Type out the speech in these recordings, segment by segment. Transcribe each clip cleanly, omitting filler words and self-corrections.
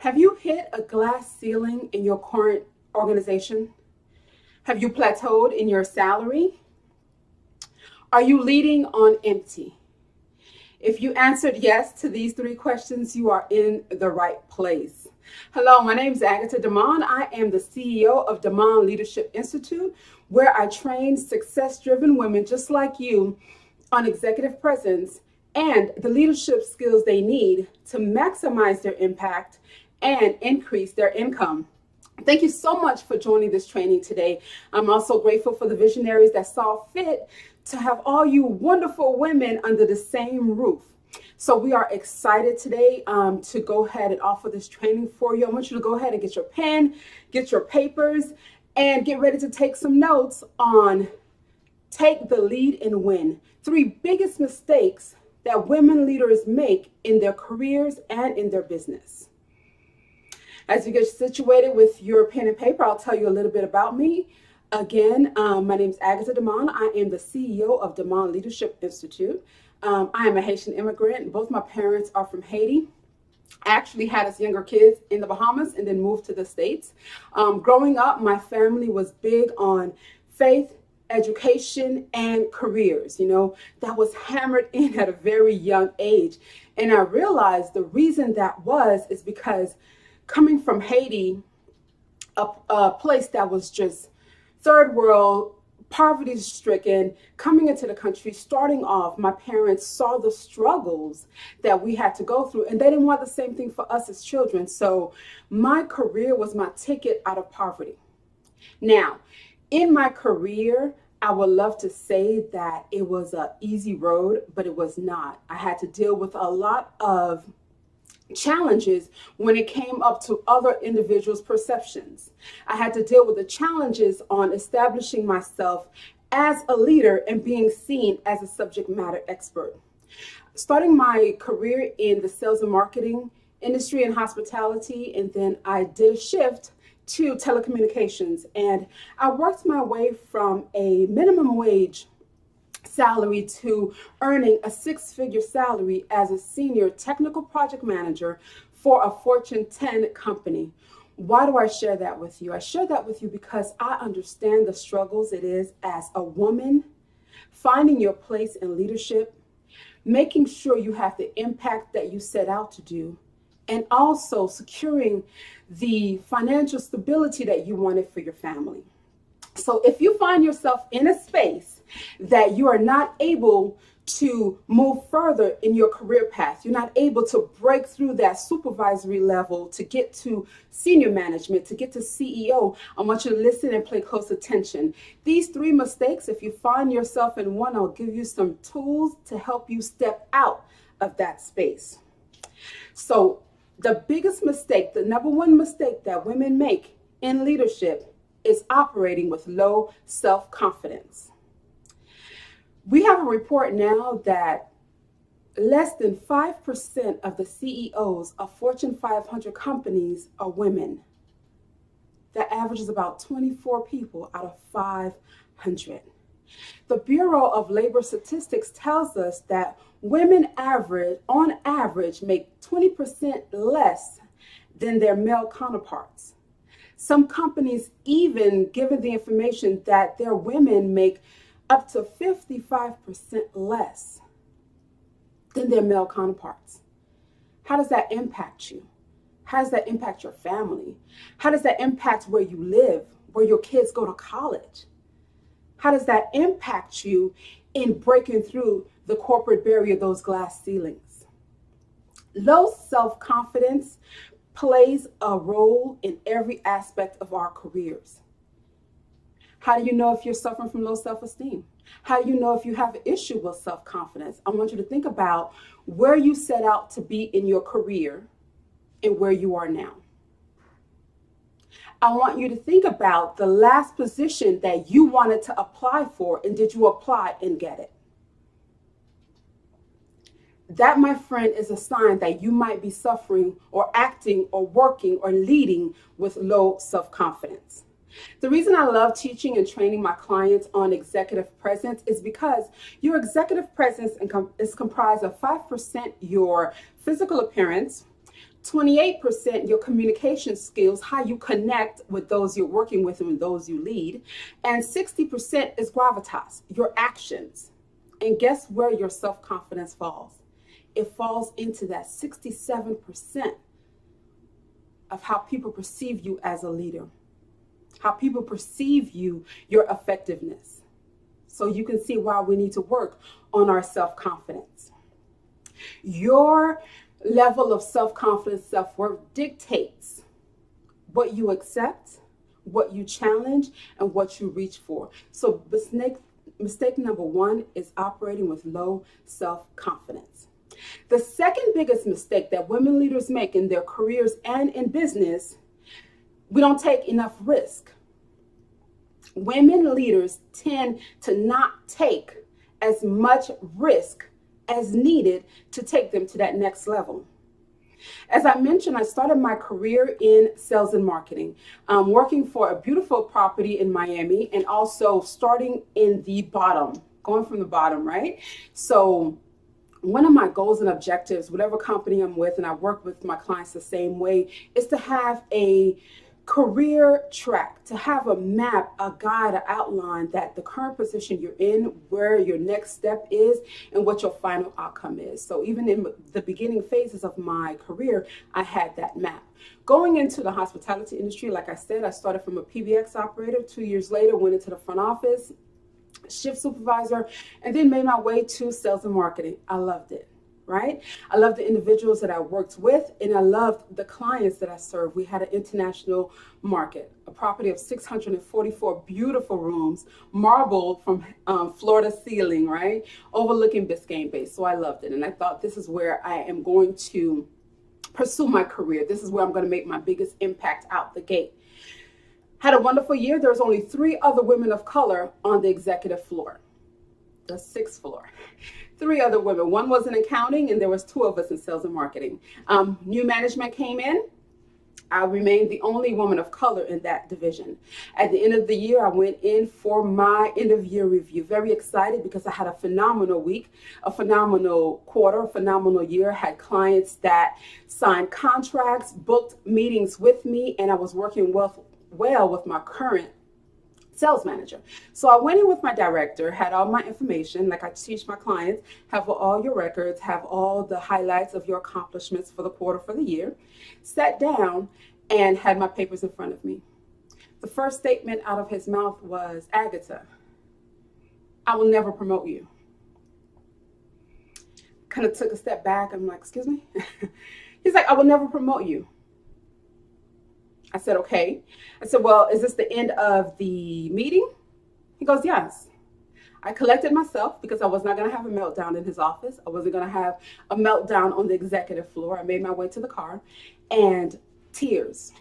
Have you hit a glass ceiling in your current organization? Have you plateaued in your salary? Are you leading on empty? If you answered yes to these three questions, you are in the right place. Hello, my name is Agata. I am the CEO of Damon Leadership Institute, where I train success-driven women just like you on executive presence and the leadership skills they need to maximize their impact and increase their income. Thank you so much for joining this training today. I'm also grateful for the visionaries that saw fit to have all you wonderful women under the same roof. So we are excited today to go ahead and offer this training for you. I want you to go ahead and get your pen, get your papers, and get ready to take some notes on Take the Lead and Win. 3 biggest mistakes that women leaders make in their careers and in their business. As you get situated with your pen and paper, I'll tell you a little bit about me. Again, my name is Agata Damon. I am the CEO of Damon Leadership Institute. I am a Haitian immigrant. Both my parents are from Haiti. I actually had us younger kids in the Bahamas and then moved to the States. Growing up, my family was big on faith, education, and careers. You know, that was hammered in at a very young age. And I realized the reason that is because coming from Haiti, a place that was just third world, poverty stricken, coming into the country, starting off, my parents saw the struggles that we had to go through, and they didn't want the same thing for us as children. So my career was my ticket out of poverty. Now, in my career, I would love to say that it was an easy road, but it was not. I had to deal with a lot of challenges when it came up to other individuals' perceptions. I had to deal with the challenges on establishing myself as a leader and being seen as a subject matter expert. Starting my career in the sales and marketing industry and hospitality, and then I did a shift to telecommunications, and I worked my way from a minimum wage salary to earning a 6-figure salary as a senior technical project manager for a Fortune 10 company. Why do I share that with you? I share that with you because I understand the struggles it is as a woman, finding your place in leadership, making sure you have the impact that you set out to do, and also securing the financial stability that you wanted for your family. So if you find yourself in a space that you are not able to move further in your career path, you're not able to break through that supervisory level to get to senior management, to get to CEO, I want you to listen and pay close attention. These 3 mistakes, if you find yourself in one, I'll give you some tools to help you step out of that space. So the biggest mistake, the number 1 mistake that women make in leadership is operating with low self-confidence. We have a report now that less than 5% of the CEOs of Fortune 500 companies are women. That averages about 24 people out of 500. The Bureau of Labor Statistics tells us that women on average, make 20% less than their male counterparts. Some companies even given the information that their women make up to 55% less than their male counterparts. How does that impact you? How does that impact your family? How does that impact where you live, where your kids go to college? How does that impact you in breaking through the corporate barrier, those glass ceilings? Low self-confidence plays a role in every aspect of our careers. How do you know if you're suffering from low self-esteem? How do you know if you have an issue with self-confidence? I want you to think about where you set out to be in your career and where you are now. I want you to think about the last position that you wanted to apply for, and did you apply and get it? That, my friend, is a sign that you might be suffering or acting or working or leading with low self-confidence. The reason I love teaching and training my clients on executive presence is because your executive presence is comprised of 5% your physical appearance, 28% your communication skills, how you connect with those you're working with and those you lead. And 60% is gravitas, your actions. And guess where your self-confidence falls? It falls into that 67% of how people perceive you as a leader, how people perceive you, your effectiveness. So you can see why we need to work on our self-confidence. Your level of self-confidence, self-worth dictates what you accept, what you challenge, and what you reach for. So mistake number one is operating with low self-confidence. The second biggest mistake that women leaders make in their careers and in business, we don't take enough risk. Women leaders tend to not take as much risk as needed to take them to that next level. As I mentioned, I started my career in sales and marketing, working for a beautiful property in Miami, and also starting in the bottom, going from the bottom, right? So one of my goals and objectives, whatever company I'm with, and I work with my clients the same way, is to have a career track, to have a map, a guide, an outline that the current position you're in, where your next step is, and what your final outcome is. So even in the beginning phases of my career, I had that map. Going into the hospitality industry, like I said, I started from a PBX operator. 2 years later, went into the front office, shift supervisor, and then made my way to sales and marketing. I loved it. Right? I loved the individuals that I worked with, and I loved the clients that I served. We had an international market, a property of 644 beautiful rooms, marbled from floor to ceiling, right? Overlooking Biscayne Bay. So I loved it. And I thought, this is where I am going to pursue my career. This is where I'm going to make my biggest impact out the gate. Had a wonderful year. There was only 3 other women of color on the executive floor, the 6th floor. 3 other women. One was in accounting, and there was 2 of us in sales and marketing. New management came in. I remained the only woman of color in that division. At the end of the year, I went in for my end of year review. Very excited because I had a phenomenal week, a phenomenal quarter, a phenomenal year. Had clients that signed contracts, booked meetings with me, and I was working well with my current sales manager. So I went in with my director, had all my information, like I teach my clients, have all your records, have all the highlights of your accomplishments for the quarter, for the year, sat down and had my papers in front of me. The first statement out of his mouth was, "Agata, I will never promote you." Kind of took a step back. I'm like, "Excuse me?" He's like, "I will never promote you." I said, "Okay." I said, "Well, is this the end of the meeting?" He goes, "Yes." I collected myself because I was not going to have a meltdown in his office. I wasn't going to have a meltdown on the executive floor. I made my way to the car, and tears,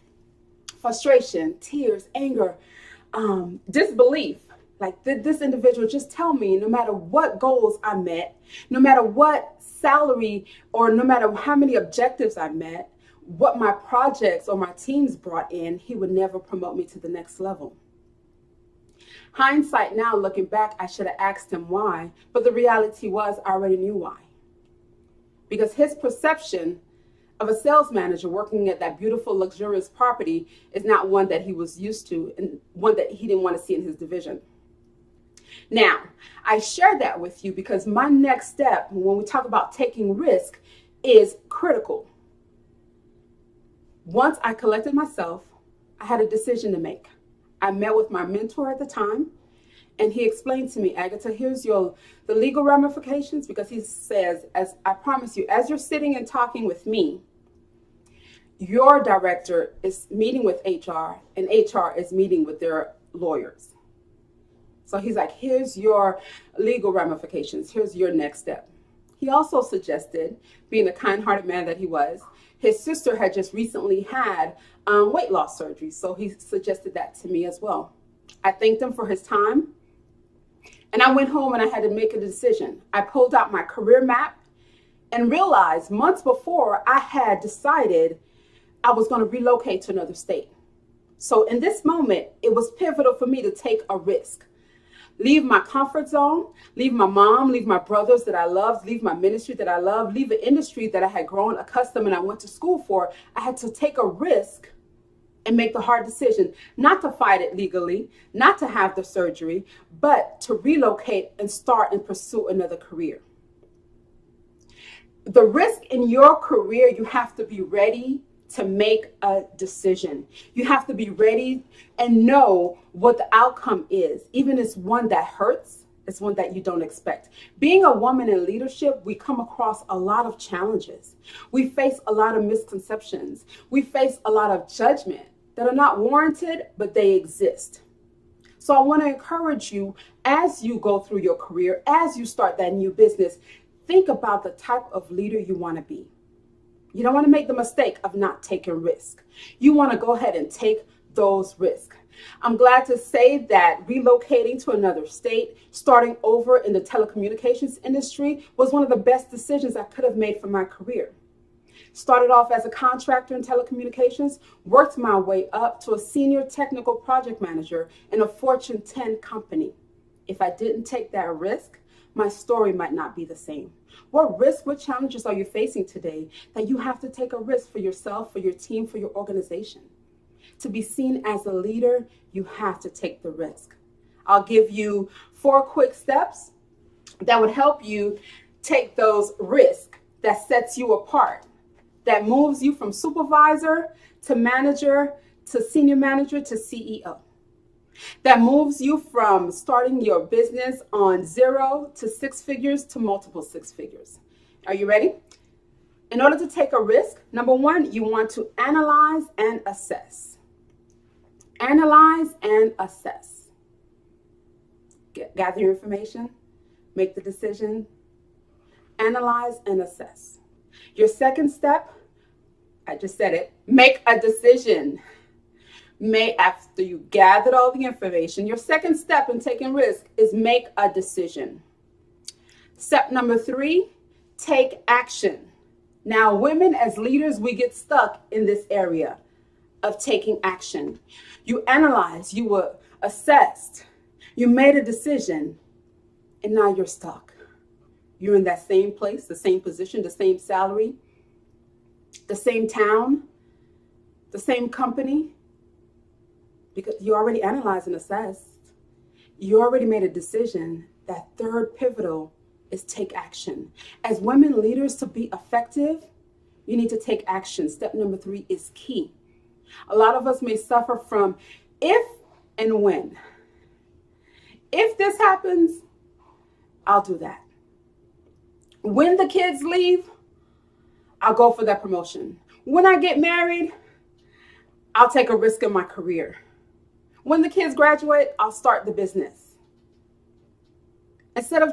frustration, tears, anger, disbelief. Like, did this individual just tell me no matter what goals I met, no matter what salary, or no matter how many objectives I met, what my projects or my teams brought in, he would never promote me to the next level? Hindsight now, looking back, I should have asked him why, but the reality was I already knew why. Because his perception of a sales manager working at that beautiful, luxurious property is not one that he was used to, and one that he didn't want to see in his division. Now, I share that with you because my next step, when we talk about taking risk, is critical. Once I collected myself, I had a decision to make. I met with my mentor at the time, and he explained to me, "Agata, here's the legal ramifications," because he says, "As I promise you, as you're sitting and talking with me, your director is meeting with HR, and HR is meeting with their lawyers." So he's like, "Here's your legal ramifications. Here's your next step." He also suggested, being a kind-hearted man that he was, his sister had just recently had weight loss surgery. So he suggested that to me as well. I thanked him for his time. And I went home and I had to make a decision. I pulled out my career map and realized months before I had decided I was going to relocate to another state. So in this moment, it was pivotal for me to take a risk. leave my comfort zone, leave my mom, leave my brothers that I love, leave my ministry that I love, leave the industry that I had grown accustomed and I went to school for. I had to take a risk and make the hard decision, not to fight it legally, not to have the surgery, but to relocate and start and pursue another career. The risk in your career, you have to be ready to make a decision. You have to be ready and know what the outcome is. Even if it's one that hurts, it's one that you don't expect. Being a woman in leadership, we come across a lot of challenges. We face a lot of misconceptions. We face a lot of judgment that are not warranted, but they exist. So I want to encourage you as you go through your career, as you start that new business, think about the type of leader you want to be. You don't want to make the mistake of not taking risk. You want to go ahead and take those risks. I'm glad to say that relocating to another state, starting over in the telecommunications industry was one of the best decisions I could have made for my career. Started off as a contractor in telecommunications, worked my way up to a senior technical project manager in a Fortune 10 company. If I didn't take that risk, my story might not be the same. What risks, what challenges are you facing today that you have to take a risk for yourself, for your team, for your organization? To be seen as a leader, you have to take the risk. I'll give you 4 quick steps that would help you take those risks that sets you apart, that moves you from supervisor to manager to senior manager to CEO. That moves you from starting your business on 0 to 6 figures to multiple 6 figures. Are you ready? In order to take a risk, number 1, you want to analyze and assess. Analyze and assess. Gather your information, make the decision, analyze and assess. Your second step, I just said it, make a decision. After you gathered all the information, your second step in taking risk is make a decision. Step number 3, take action. Now, women as leaders, we get stuck in this area of taking action. You analyzed, you were assessed, you made a decision, and now you're stuck. You're in that same place, the same position, the same salary, the same town, the same company. Because you already analyzed and assessed. You already made a decision. That third pivotal is take action. As women leaders, to be effective, you need to take action. Step number 3 is key. A lot of us may suffer from if and when. If this happens, I'll do that. When the kids leave, I'll go for that promotion. When I get married, I'll take a risk in my career. When the kids graduate, I'll start the business. Instead of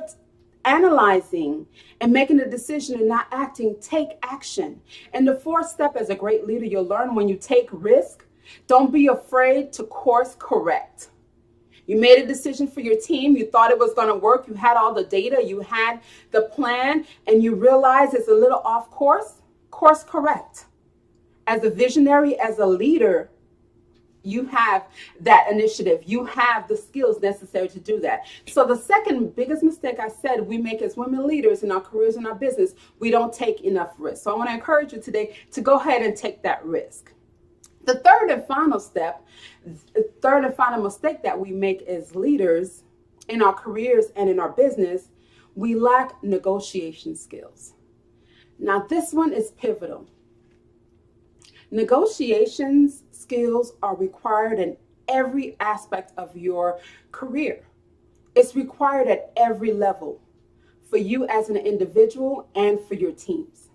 analyzing and making a decision and not acting, take action. And the 4th step, as a great leader, you'll learn when you take risk, don't be afraid to course correct. You made a decision for your team. You thought it was going to work. You had all the data. You had the plan, and you realize it's a little off course. Course correct. As a visionary, as a leader, you have that initiative. You have the skills necessary to do that. So the second biggest mistake I said we make as women leaders in our careers and our business, we don't take enough risk. So I want to encourage you today to go ahead and take that risk. The third and final mistake that we make as leaders in our careers and in our business, we lack negotiation skills. Now this one is pivotal. Negotiations skills are required in every aspect of your career. It's required at every level for you as an individual and for your teams.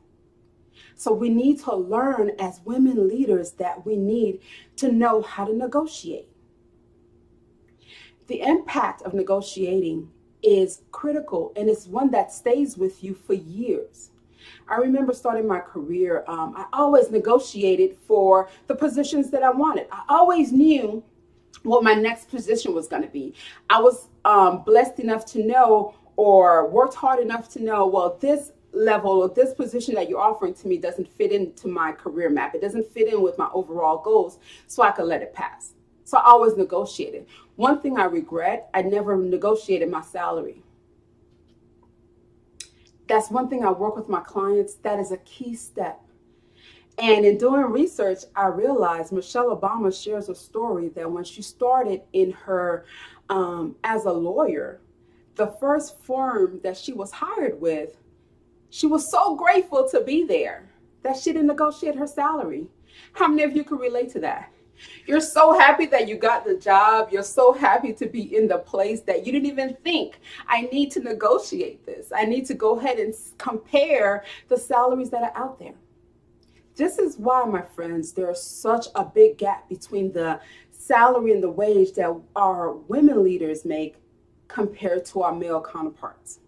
So we need to learn as women leaders that we need to know how to negotiate. The impact of negotiating is critical, and it's one that stays with you for years. I remember starting my career, I always negotiated for the positions that I wanted. I always knew what my next position was going to be. I was blessed enough to know, or worked hard enough to know, well, this level or this position that you're offering to me doesn't fit into my career map. It doesn't fit in with my overall goals, so I could let it pass. So I always negotiated. One thing I regret, I never negotiated my salary. That's one thing I work with my clients. That is a key step. And in doing research, I realized Michelle Obama shares a story that when she started in her as a lawyer, the first firm that she was hired with, she was so grateful to be there that she didn't negotiate her salary. How many of you can relate to that? You're so happy that you got the job. You're so happy to be in the place that you didn't even think, I need to negotiate this. I need to go ahead and compare the salaries that are out there. This is why, my friends, there's such a big gap between the salary and the wage that our women leaders make compared to our male counterparts.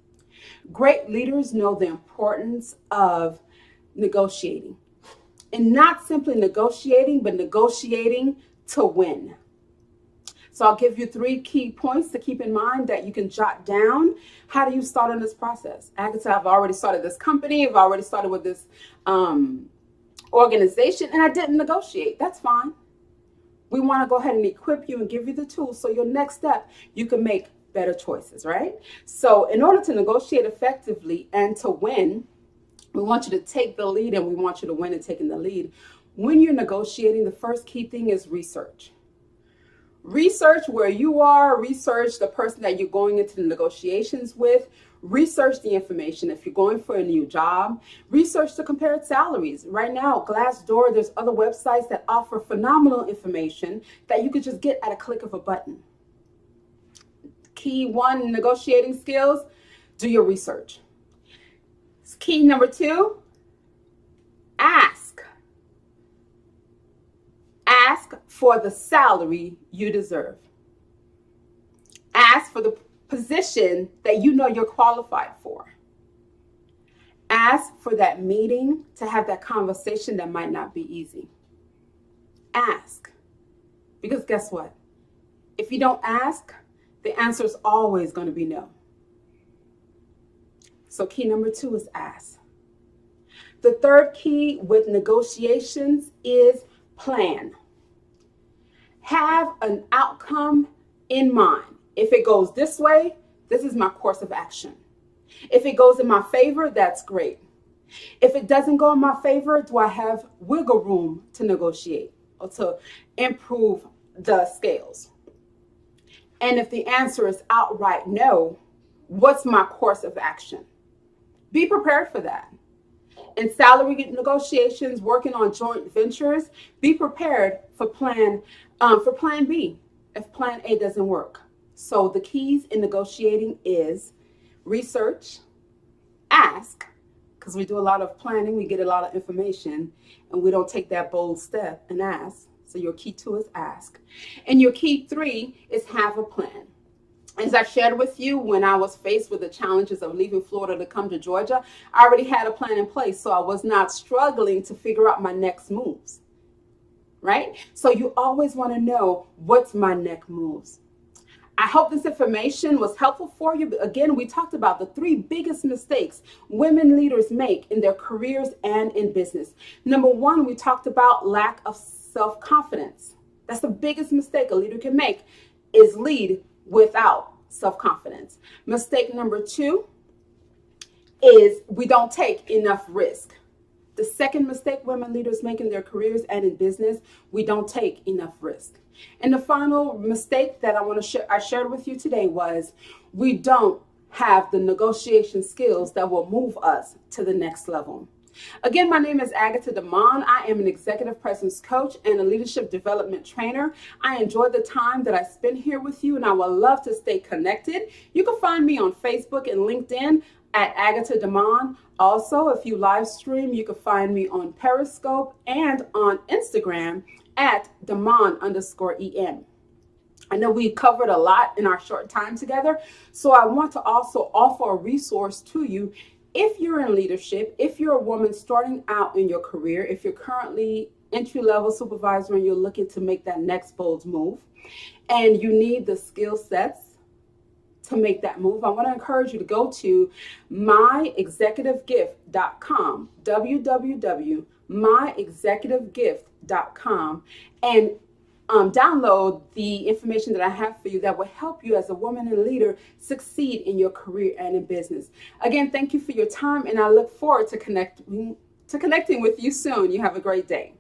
Great leaders know the importance of negotiating. And not simply negotiating, but negotiating to win. So I'll give you 3 key points to keep in mind that you can jot down. How do you start on this process? Agata, I've already started this company. I've already started with this organization, and I didn't negotiate. That's fine. We want to go ahead and equip you and give you the tools so your next step, you can make better choices, right? So in order to negotiate effectively and to win, we want you to take the lead, and we want you to win in taking the lead. When you're negotiating, the first key thing is research. Research where you are, research the person that you're going into the negotiations with, research the information. If you're going for a new job, research the compared salaries. Right now, Glassdoor, there's other websites that offer phenomenal information that you could just get at a click of a button. Key 1, negotiating skills, do your research. Key number 2, ask. Ask for the salary you deserve. Ask for the position that you know you're qualified for. Ask for that meeting to have that conversation that might not be easy. Ask. Because guess what? If you don't ask, the answer is always going to be no. So key number 2 is ask. The third key with negotiations is plan. Have an outcome in mind. If it goes this way, this is my course of action. If it goes in my favor, that's great. If it doesn't go in my favor, do I have wiggle room to negotiate or to improve the scales? And if the answer is outright no, what's my course of action? Be prepared for that. In salary negotiations, working on joint ventures, be prepared for plan B if plan A doesn't work. So the keys in negotiating is research, ask, because we do a lot of planning, we get a lot of information, and we don't take that bold step and ask. So your key 2 is ask. And your key 3 is have a plan. As I shared with you, when I was faced with the challenges of leaving Florida to come to Georgia, I already had a plan in place. So I was not struggling to figure out my next moves, right? So you always want to know, what's my next moves? I hope this information was helpful for you. But again, we talked about the 3 biggest mistakes women leaders make in their careers and in business. Number 1, we talked about lack of self-confidence. That's the biggest mistake a leader can make, is lead without self-confidence. Mistake number 2 is we don't take enough risk. The second mistake women leaders make in their careers and in business, we don't take enough risk. And the final mistake that I shared with you today was we don't have the negotiation skills that will move us to the next level. Again, my name is Agata Damon. I am an executive presence coach and a leadership development trainer. I enjoy the time that I spend here with you, and I would love to stay connected. You can find me on Facebook and LinkedIn at Agata Damon. Also, if you live stream, you can find me on Periscope and on Instagram at Damon_EM. I know we covered a lot in our short time together, so I want to also offer a resource to you. If you're in leadership, if you're a woman starting out in your career, if you're currently entry-level supervisor and you're looking to make that next bold move, and you need the skill sets to make that move, I want to encourage you to go to myexecutivegift.com, www.myexecutivegift.com, and download the information that I have for you that will help you as a woman and leader succeed in your career and in business. Again, thank you for your time, and I look forward to connecting with you soon. You have a great day.